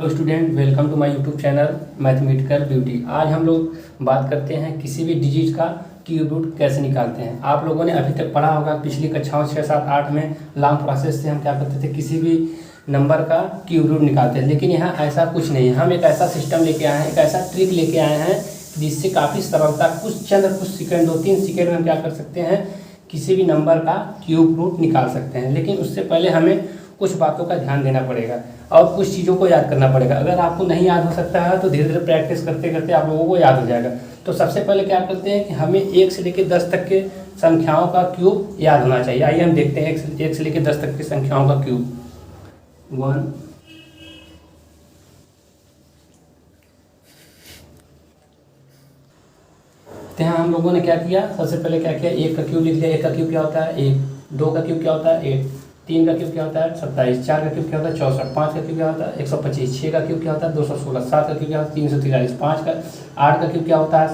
Hello student, welcome to my YouTube channel mathematical beauty. आज हम लोग बात करते हैं किसी भी डिजिट का क्यूब रूट कैसे निकालते हैं। आप लोगों ने अभी तक पढ़ा होगा पिछली कक्षाओं 6, 7, 8 में लॉन्ग प्रोसेस से हम क्या करते थे, किसी भी नंबर का क्यूब रूट निकालते हैं। लेकिन यहाँ ऐसा कुछ नहीं है। हम एक ऐसा सिस्टम लेके आए हैं, एक ऐसा ट्रिक लेके आए हैं जिससे काफ़ी सरलता कुछ सेकंड 2-3 सेकंड में हम क्या कर सकते हैं, किसी भी नंबर का क्यूब रूट निकाल सकते हैं। लेकिन उससे पहले हमें कुछ बातों का ध्यान देना पड़ेगा और कुछ चीज़ों को याद करना पड़ेगा। अगर आपको नहीं याद हो सकता है तो धीरे धीरे प्रैक्टिस करते करते आप लोगों को याद हो जाएगा। तो सबसे पहले क्या करते हैं कि हमें 1 से लेकर 10 तक के संख्याओं का क्यूब याद होना चाहिए। आइए हम देखते हैं 1 से लेकर 10 तक की संख्याओं का क्यूब। 1 तो यहाँ हम लोगों ने क्या किया, सबसे पहले क्या किया, 1 का क्यूब लिख लिया। 1 का क्यूब क्या होता है 1, 2 का क्यूब क्या होता है 8, 3 का क्यूब क्या होता है 27, 4 का क्यूब क्या होता है 64, 5 का क्यूब क्या होता है 125, 6 का क्यूब क्या होता है 216, 7 का क्यूब क्या होता है 343, 8 का क्यूब क्या होता है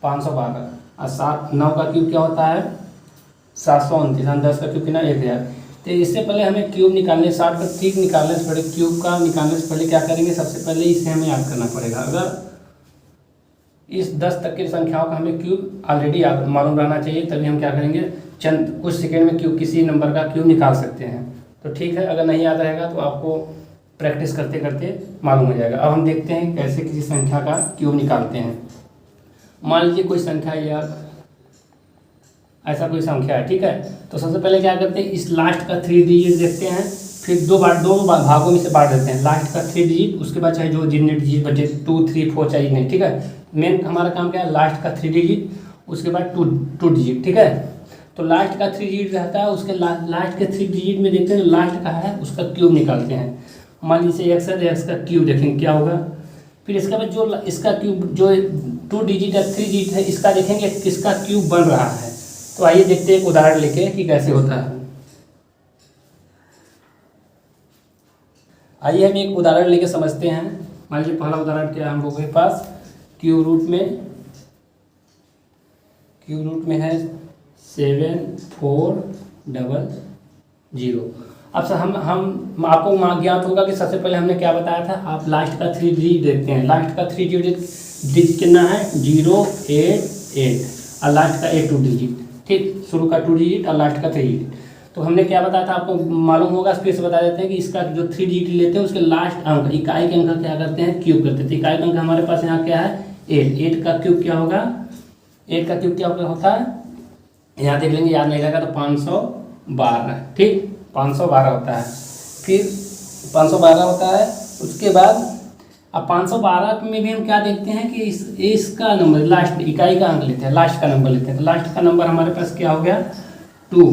512 और 9 का क्यूब क्या होता है 729, 10 का क्यूब कितना 1000। तो इससे पहले हमें क्यूब निकालने 60 का ठीक निकालने से पहले, क्यूब का निकालने से पहले क्या करेंगे, सबसे पहले इसे हमें याद करना पड़ेगा। अगर इस 10 तक की संख्याओं का हमें क्यूब ऑलरेडी मालूम रहना चाहिए, तभी हम क्या करेंगे, चंद कुछ सेकंड में क्यूब किसी नंबर का क्यूब निकाल सकते हैं। तो ठीक है, अगर नहीं याद रहेगा तो आपको प्रैक्टिस करते करते मालूम हो जाएगा। अब हम देखते हैं कैसे किसी संख्या का क्यूब निकालते हैं। मान लीजिए कोई संख्या या ऐसा कोई संख्या है, ठीक है। तो सबसे पहले क्या करते हैं, इस लास्ट का 3 डिजिट देखते हैं, फिर दो भागों में से बांट देते हैं। लास्ट का 3 डिजिट, उसके बाद चाहे जो जितने डिजिट बचे 2, 3, 4 चाहिए नहीं, ठीक है। मेन हमारा काम क्या है, लास्ट का 3 डिजिट, उसके बाद 2 डिजिट, ठीक है। तो लास्ट का 3 डिजिट रहता है, उसके लास्ट के 3 डिजिट में देखते हैं लास्ट का है, उसका क्यूब निकालते हैं। मान लीजिए x है तो x का क्यूब देखेंगे क्या होगा। फिर इसके बाद जो इसका क्यूब जो 2 डिजिट या 3 डिजिट है, इसका देखेंगे किसका क्यूब बन रहा है। तो आइए देखते हैं एक उदाहरण लेके कि कैसे होता है। आइए हम एक उदाहरण लेके समझते हैं। मान लीजिए पहला उदाहरण क्या है हम लोगों के पास, क्यूब रूट में है 7400। अब सर हम आपको ज्ञात होगा कि सबसे पहले हमने क्या बताया था, आप लास्ट का 3 डिजिट देखते हैं। लास्ट का 3 डिजिट कितना है 088 और लास्ट का 2 डिजिट, ठीक। शुरू का 2 डिजिट और लास्ट का 3 डिजिट। तो हमने क्या बताया था, आपको मालूम होगा, फिर से बता देते हैं कि इसका जो 3 डिजिट लेते हैं उसके लास्ट अंक, इकाई के अंक का क्या करते हैं क्यूब करते थे। इकाई का अंक हमारे पास यहाँ क्या है 8 का क्यूब क्या होगा, 8 का क्यूब क्या होता है, यहाँ देख लेंगे, याद नहीं रहेगा तो 512, ठीक, 512 होता है। फिर 512 होता है, उसके बाद अब 512 में भी हम क्या देखते हैं कि इसका नंबर लास्ट इकाई का अंक लेते हैं, लास्ट का नंबर लेते हैं। तो लास्ट का नंबर हमारे पास क्या हो गया 2।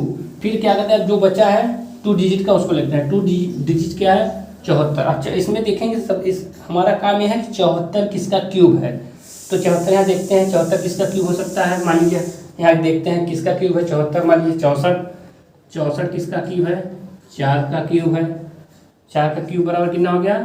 फिर क्या कहते हैं, जो बचा है 2 डिजिट का उसको लेते हैं। 2 डिजिट क्या है 74। अच्छा, इसमें देखेंगे सब हमारा काम यह है कि 74 किसका क्यूब है। तो 74 यहाँ देखते हैं 74 किसका क्यूब हो सकता है। मान लीजिए यहाँ देखते हैं किसका क्यूब है 74, मान लीजिए 64 किसका क्यूब है 4 का क्यूब है। 4 का क्यूब बराबर कितना हो गया,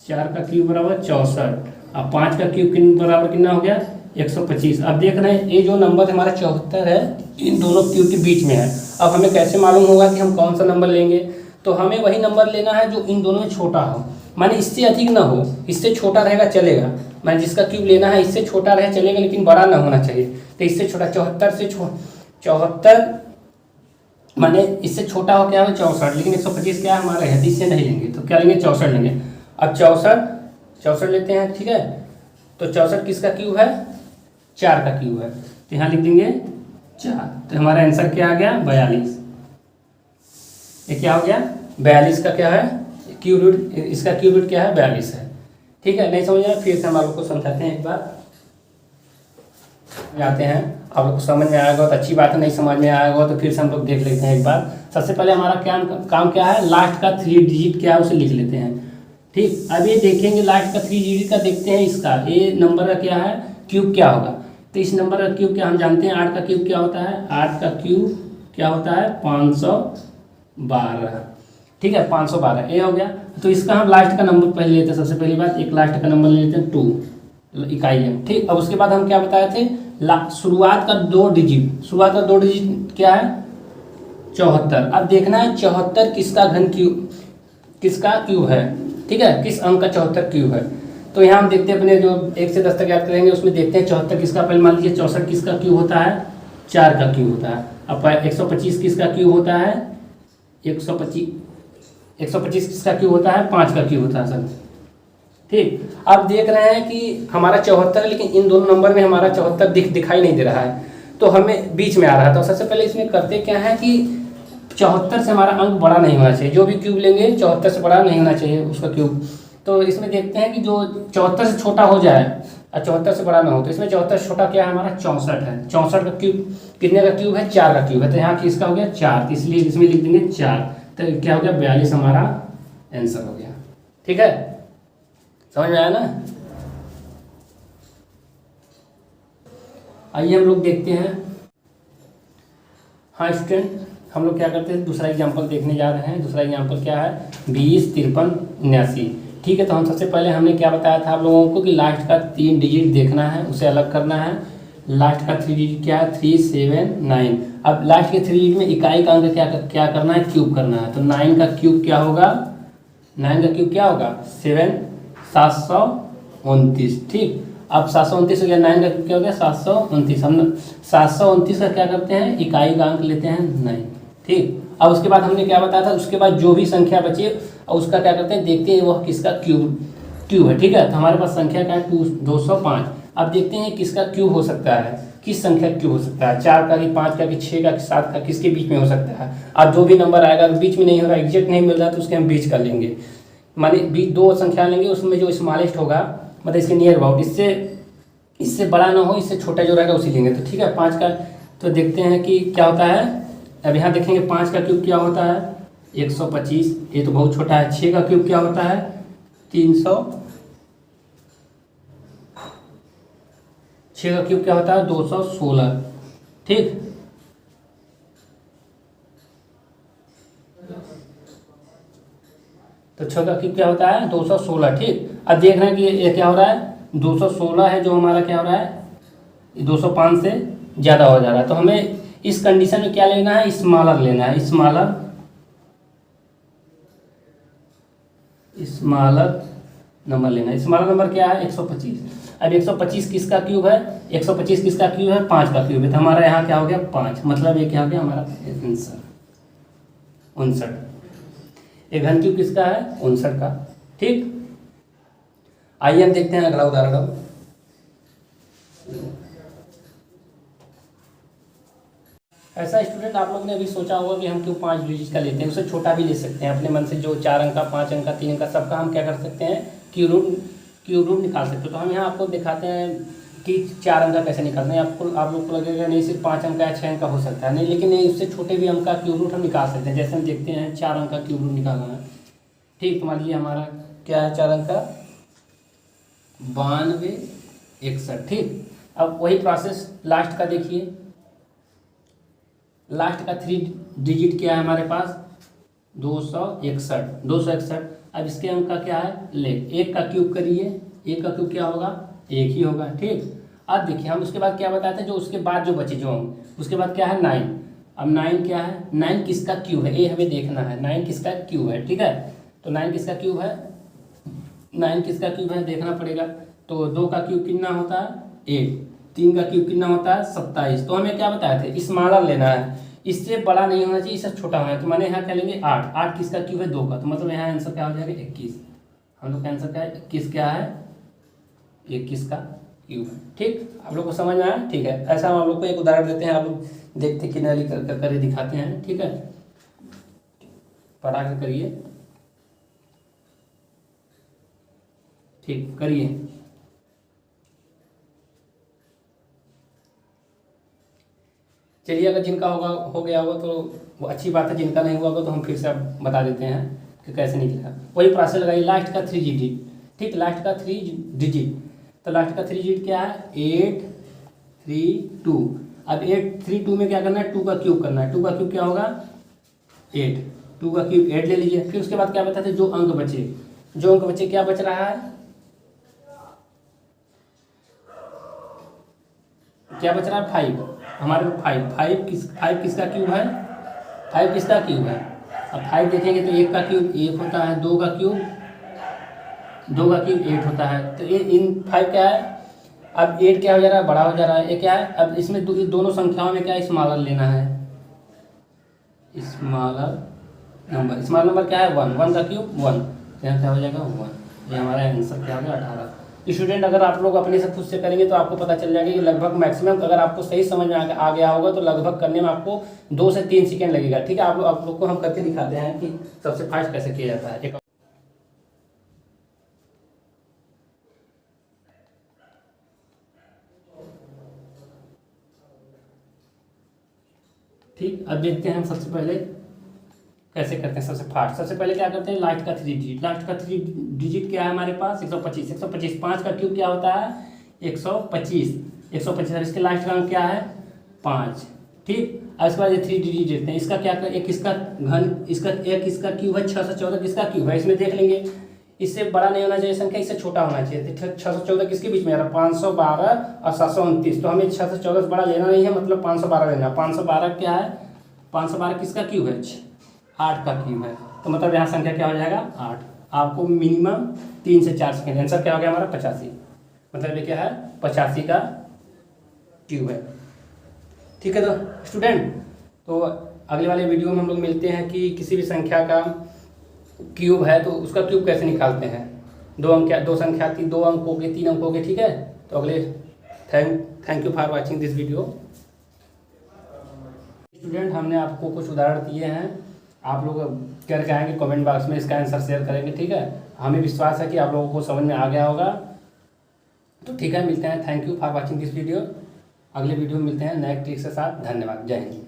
4 का क्यूब बराबर 64 और 5 का क्यूब बराबर कितना हो गया 125। अब देख रहे हैं ये जो नंबर हमारा 74 है, इन दोनों क्यूब के बीच में है। अब हमें कैसे मालूम होगा कि हम कौन सा नंबर लेंगे, तो हमें वही नंबर लेना है जो इन दोनों में छोटा हो, माने इससे अधिक ना हो, इससे छोटा रहेगा चलेगा। माने जिसका क्यूब लेना है इससे छोटा रहे चलेगा, लेकिन बड़ा ना होना चाहिए। तो इससे छोटा 74 से 74 माने इससे छोटा हो क्या है 64, लेकिन 125 क्या है हमारा है, इससे नहीं लेंगे तो क्या लेंगे 64 लेंगे। अब 64 लेते हैं, ठीक है। तो 64 किसका क्यूब है 4 का क्यूब है, तो यहाँ लिख देंगे 4। तो हमारा आंसर क्या आ गया 42। ये क्या हो गया 42 का क्या है क्यूब रूट, इसका क्यूब रूट क्या है 42 है, ठीक है। नहीं समझ आया, फिर से हम आप लोग को समझाते हैं एक बार, जाते हैं। आप लोग को समझ में आएगा तो अच्छी बात है, नहीं समझ में आएगा तो फिर से हम लोग देख लेते हैं एक बार। सबसे पहले हमारा काम क्या है, लास्ट का 3 डिजिट क्या है उसे लिख लेते हैं, ठीक। अब ये देखेंगे लास्ट का 3 डिजिट का देखते हैं, इसका ये नंबर का क्या है क्यूब क्या होगा। तो इस नंबर का क्यूब क्या हम जानते हैं, 8 का क्यूब क्या होता है, 8 का क्यूब क्या होता है 512, ठीक है 512 ये हो गया। तो इसका हम लास्ट का नंबर पहले लेते हैं। सबसे पहली बात एक लास्ट का नंबर ले लेते हैं 2 इकाई है, ठीक। अब उसके बाद हम क्या बताए थे, शुरुआत का 2 डिजिट क्या है 74। अब देखना है 74 किसका घन क्यूब है। ठीक है, किस अंक का 74 क्यूब है। तो यहाँ हम देखते हैं अपने जो 1 से 10 तक याद करेंगे उसमें देखते हैं 74 किसका, पहले मान लीजिए 64 किसका क्यूब होता है, 4 का क्यूब होता है। अब 125 किसका क्यूब होता है, 125 किसका क्यूब होता है, 5 का क्यूब होता है सर। ठीक, अब देख रहे हैं कि हमारा 74 है, लेकिन इन दोनों नंबर में हमारा 74 दिखाई नहीं दे रहा है, तो हमें बीच में आ रहा है। तो सबसे पहले इसमें करते क्या है कि 74 से हमारा अंक बड़ा नहीं होना चाहिए, जो भी क्यूब लेंगे 74 से बड़ा नहीं होना चाहिए उसका क्यूब। तो इसमें देखते हैं कि जो 74 से छोटा हो जाए और 74 से बड़ा ना हो, तो इसमें 74 से छोटा क्या है हमारा 64 है। 64 का क्यूब कितने का क्यूब है, 4 का क्यूब है। तो यहाँ किसका हो गया 4, इसलिए इसमें लिख देंगे 4। तो क्या हो गया 42 हमारा आंसर हो गया। ठीक है, समझ में आया ना। आइए हम लोग देखते हैं। हाँ स्टूडेंट, हम लोग क्या करते हैं, दूसरा एग्जाम्पल देखने जा रहे हैं। दूसरा एग्जाम्पल क्या है, 20, 53, 79। ठीक है, तो हम सबसे पहले हमने क्या बताया था आप लोगों को कि लास्ट का 3 डिजिट देखना है, उसे अलग करना है। लास्ट का 3 डिजिट क्या है, 3, 7, 9। अब लास्ट के 3 डिजिट में इकाई का अंक क्या करना है, क्यूब करना है। तो 9 का क्यूब क्या होगा, 9 का क्यूब क्या होगा 7, 729। ठीक, अब 729 हो गया, 9 का क्या हो गया 729। हम 729 का क्या करते हैं, इकाई का अंक लेते हैं 9। ठीक, अब उसके बाद हमने क्या बताया था, उसके बाद जो भी संख्या बचे और उसका क्या करते हैं, देखते हैं वह किसका क्यूब है। ठीक है, तो हमारे पास संख्या क्या है 205। अब देखते हैं किसका क्यूब हो सकता है, किस संख्या क्यूब हो सकता है, 4 का कि 5 का कि 6 का कि 7 का, किसके बीच में हो सकता है। अब जो भी नंबर आएगा बीच में नहीं होगा, एग्जैक्ट नहीं मिल रहा तो उसके हम बीच कर लेंगे। माने बीच 2 संख्या लेंगे, उसमें जो स्मॉलेस्ट होगा मतलब इसके नियर अबाउट, इससे बड़ा ना हो, इससे छोटा जो रहेगा उसी लेंगे। तो ठीक है, 5 का तो देखते हैं कि क्या होता है। अब यहाँ देखेंगे 5 का क्यूब क्या होता है 125, ये तो बहुत छोटा है। 6 का क्यूब क्या होता है 300, 6 का क्यूब क्या होता है 216। ठीक, तो 6 का क्यूब क्या होता है 216। ठीक, अब देख रहे हैं कि ये क्या हो रहा है 216 है, जो हमारा क्या हो रहा है 205 से ज़्यादा हो जा रहा है। तो हमें इस कंडीशन में क्या लेना है, स्मॉलर लेना है, स्मॉलर नंबर लेना है। स्मॉलर नंबर क्या है 125। अब 125 किसका क्यूब है, 125 किसका क्यूब है 5 का क्यूब है। तो हमारा यहाँ क्या हो गया 5, मतलब ये क्या हो गया हमारा आंसर 59। एक घन क्यूब किसका है 59 का। ठीक, आइए हम देखते हैं अगला उदाहरण। ऐसा स्टूडेंट आप लोग ने अभी सोचा होगा कि हम क्यों 5 डिजिट का लेते हैं, उससे छोटा भी ले सकते हैं अपने मन से। जो 4 अंक का, 5 अंक का, 3 अंक का, सबका हम क्या कर सकते हैं क्यूब रूट निकाल सकते हैं। तो हम यहाँ आपको दिखाते हैं कि 4 अंक का कैसे निकालते हैं। आप लोग को लगेगा नहीं सिर्फ 5 अंक का या 6 अंक का हो सकता है, नहीं, लेकिन नहीं, उससे छोटे भी अंक का क्यूब रूट हम निकाल सकते हैं। जैसे हम देखते हैं 4 अंक का क्यूब रूट निकालना है। ठीक, तो मान लीजिए हमारा क्या है 4 अंक का 92, 61। ठीक, अब वही प्रोसेस लास्ट का देखिए। लास्ट का 3 डिजिट क्या है हमारे पास 261। अब इसके अंक का क्या है लेख, 1 का क्यूब करिए, 1 का क्यूब क्या होगा 1 ही होगा। ठीक, अब देखिए हम उसके बाद क्या बताते हैं, जो उसके बाद जो बचे जो अंक, उसके बाद क्या है 9। अब 9 क्या है, 9 किसका क्यूब है, ये हमें देखना है 9 किसका क्यूब है। ठीक है, तो 9 किसका क्यूब है, 9 किसका क्यूब है देखना पड़ेगा। तो 2 का क्यूब कितना होता है 8, 3 का क्यूब कितना होता है 27। तो हमें क्या बताए थे स्मॉलर लेना है, इससे बड़ा नहीं होना चाहिए, इससे छोटा होना है। तो मैंने यहाँ क्या लेंगे 8, 8 किसका क्यूब है 2 का। तो मतलब यहाँ आंसर क्या हो जाएगा 21। हम लोग का आंसर क्या है 21 क्या है 21 का क्यूब है। ठीक, आप लोग को समझ में आया। ठीक है, ऐसा हम लोग को एक उदाहरण देते हैं, आप लोग देखते हैं किनारी कर दिखाते हैं। ठीक है, पढ़ा कर करिए। ठीक, करिए। चलिए, अगर जिनका हो गया होगा तो वो अच्छी बात है, जिनका नहीं हुआ होगा तो हम फिर से बता देते हैं कि कैसे निकलेगा। वही प्रोसेस लगाइए, लास्ट का 3 डिजिट। ठीक, लास्ट का 3 डिजिट, तो लास्ट का 3 डिजिट क्या है 832। अब 832 में क्या करना है 2 का क्यूब करना है। 2 का क्यूब क्या होगा 8, 2 का क्यूब 8 ले लीजिए। फिर उसके बाद क्या बताते हैं जो अंक बचे क्या बच रहा है, क्या बच रहा है 5। हमारे 5 किसका क्यूब है 5 किसका क्यूब है। अब 5 देखेंगे तो 1 का क्यूब 1 होता है, 2 का क्यूब 2 का क्यूब 8 होता है। तो ये इन 5 क्या है, अब 8 क्या हो जा रहा है, बड़ा हो जा रहा है। ये क्या है, अब इसमें दोनों संख्याओं में क्या स्मॉलर लेना है, स्मॉलर नंबर क्या है 1, 1 का क्यूब 1, यहाँ क्या हो जाएगा 1। ये हमारा आंसर क्या हो गया 18। स्टूडेंट अगर आप लोग अपने से खुद से करेंगे तो आपको पता चल जाएगा कि लगभग मैक्सिमम, अगर आपको सही समझ में आ गया होगा तो लगभग करने में आपको 2 से 3 सेकेंड लगेगा। ठीक है, आप लोग को हम करके दिखाते हैं कि सबसे फास्ट कैसे किया जाता है। ठीक, अब देखते हैं हम सबसे पहले कैसे करते हैं सबसे फास्ट। सबसे पहले क्या करते हैं, लास्ट का 3 डिजिट। लास्ट का 3 डिजिट क्या है हमारे पास 125। 125 5 का क्यूब क्या होता है 125। 125 इसके लास्ट का अंक क्या है 5। ठीक, अब इसके बाद ये 3 डिजिट देते हैं। इसका क्या कर, एक इसका घन, इसका क्यूब है 614। किसका क्यूब है इसमें देख लेंगे, इससे बड़ा नहीं होना चाहिए संख्या, इससे छोटा होना चाहिए। तो 614 किसके बीच में आ रहा है 512 और 729। तो हमें 614 से बड़ा लेना नहीं है, मतलब 512 लेना। 512 क्या है, 512 किसका क्यूब है 8 का क्यूब है। तो मतलब यहाँ संख्या क्या हो जाएगा 8। आपको मिनिमम 3 से 4 सेकेंड। आंसर क्या हो गया हमारा 85। मतलब ये क्या है 85 का क्यूब है। ठीक है, तो स्टूडेंट तो अगले वाले वीडियो में हम लोग मिलते हैं कि किसी भी संख्या का क्यूब है तो उसका क्यूब कैसे निकालते हैं। 2 अंक, 2 संख्या की 2 अंक हो गए 3 अंक हो गए। ठीक है, तो अगले thank you for watching this video. Student हमने आपको कुछ उदाहरण दिए हैं, आप लोग करके आएंगे कमेंट बॉक्स में, इसका आंसर शेयर करेंगे। ठीक है, हमें विश्वास है कि आप लोगों को समझ में आ गया होगा। तो ठीक है, मिलते हैं। Thank you for watching this video. अगले वीडियो में मिलते हैं नए ट्रिक के साथ। धन्यवाद, जय हिंद।